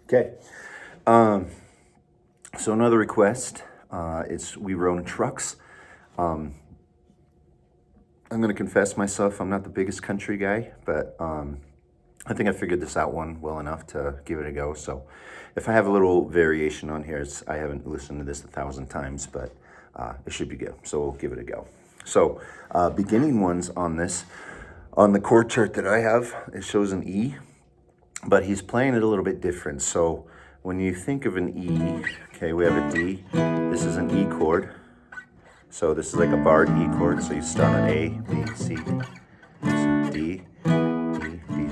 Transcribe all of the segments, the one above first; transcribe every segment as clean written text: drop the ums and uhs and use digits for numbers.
Okay. So another request. It's we run trucks. I'm going to confess myself. I'm not the biggest country guy, but I think I figured this out one well enough to give it a go. So if I have a little variation on here, I haven't listened to this 1,000 times, but it should be good. So we'll give it a go. So beginning ones on this, on the chord chart that I have, it shows an E, but he's playing it a little bit different. So when you think of an E, okay, we have a D. This is an E chord. So this is like a barred E chord. So you start on A, B, C, D, E, B.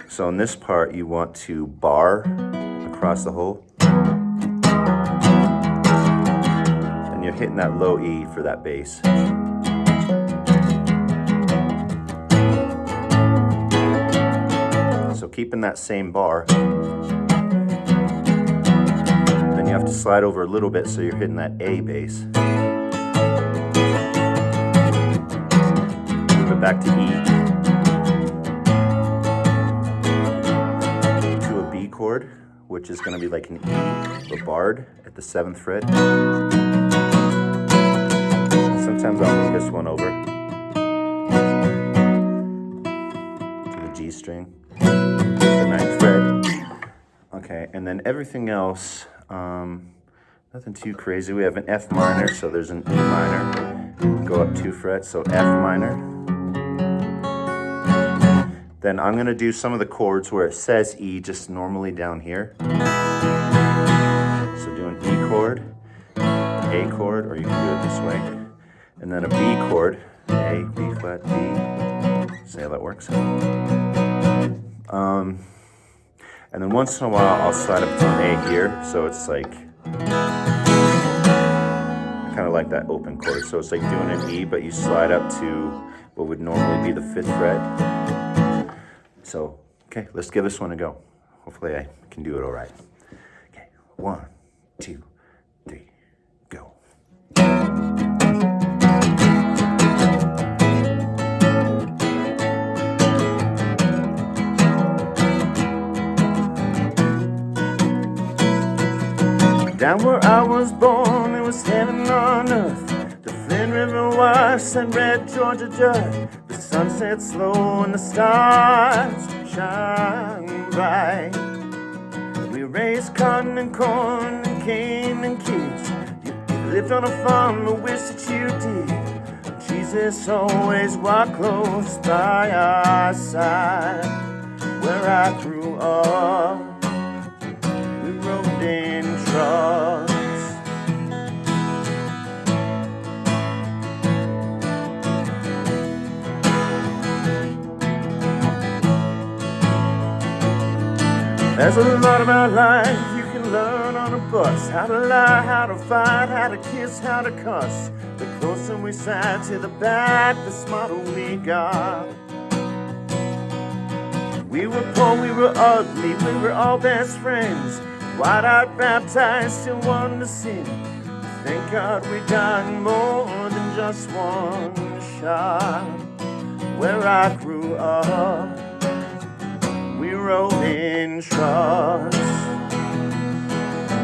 So in this part, you want to bar across the whole. And you're hitting that low E for that bass. So keeping that same bar. Then you have to slide over a little bit so you're hitting that A bass. Move it back to E. To a B chord, which is going to be like an E, but barred at the 7th fret. Sometimes I'll move this one over to the G string, the 9th fret. Okay, and then everything else, nothing too crazy. We have an F minor, so there's an E minor. Go up 2 frets, so F minor. Then I'm going to do some of the chords where it says E just normally down here. So do an E chord, A chord, or you can do it this way. And then a B chord, A, B flat, B. See how that works? And then once in a while I'll slide up to an A here, so it's like, I kind of like that open chord. So it's like doing an E, but you slide up to what would normally be the 5th fret. So, okay, let's give this one a go. Hopefully I can do it all right. Okay, 1, 2, 3, go. Down where I was born, it was heaven on earth. The Flint River washed and red Georgia dirt. The sun set slow and the stars shine bright. We raised cotton and corn and cane and kids. You lived on a farm, but wish that you did. Jesus always walked close by our side. Where I grew up, we rode in trucks. There's a lot about life you can learn on a bus. How to lie, how to fight, how to kiss, how to cuss. The closer we sat to the back, the smarter we got. We were poor, we were ugly, we were all best friends. Wide-eyed, baptized, still one to sin. Thank God we got more than just one shot. Where I grew up, we rode in trucks.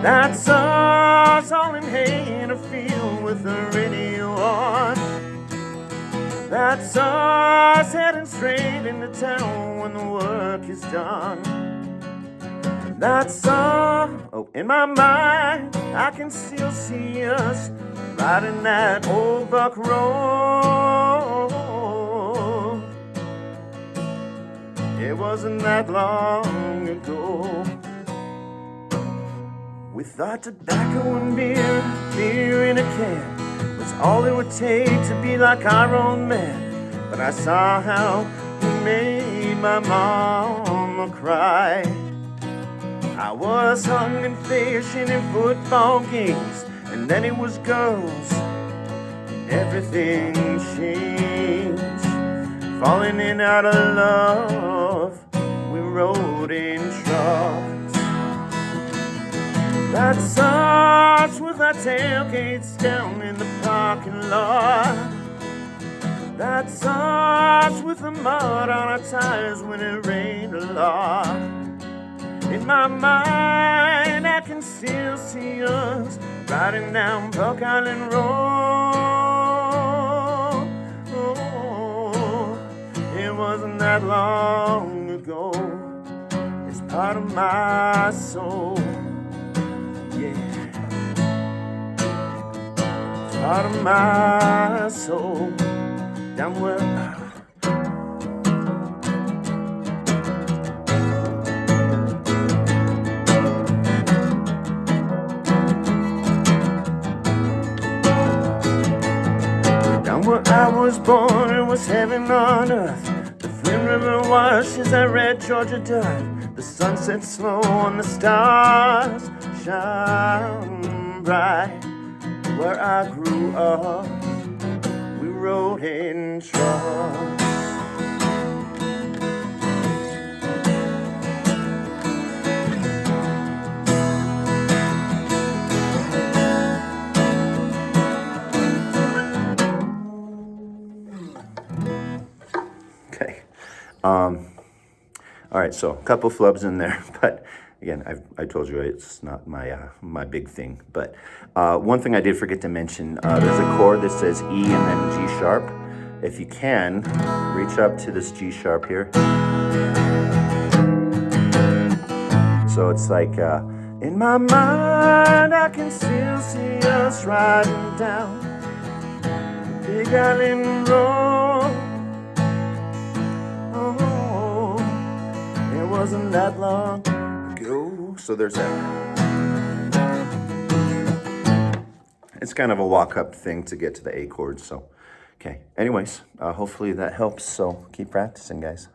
That's us, all in hay in a field with the radio on. That's us, heading straight into town when the work is done. That's all, oh, in my mind, I can still see us riding that old Buck Road. It wasn't that long ago. We thought tobacco and beer in a can was all it would take to be like our own man. But I saw how he made my mama cry. I was hung and fishing in football games, and then it was girls, and everything changed. Falling in out of love, we rode in trucks. That's us with our tailgates down in the parking lot. That's us with the mud on our tires when it rained a lot. In my mind, I can still see us riding down Buck Island Road. Oh, it wasn't that long ago. It's part of my soul. Yeah, it's part of my soul. Down where I was born, it was heaven on earth. The Flint River washes that red Georgia dirt. The sun sets slow and the stars shine bright. Where I grew up, we rode in trucks. Okay. All right, so a couple flubs in there, but again, I told you it's not my big thing. But one thing I did forget to mention, there's a chord that says E and then G sharp. If you can, reach up to this G sharp here. So it's like, in my mind, I can still see us riding down Big Island Road. Oh, it wasn't that long ago. So there's that. It's kind of a walk-up thing to get to the A chord. So, okay. Anyways, hopefully that helps. So keep practicing, guys.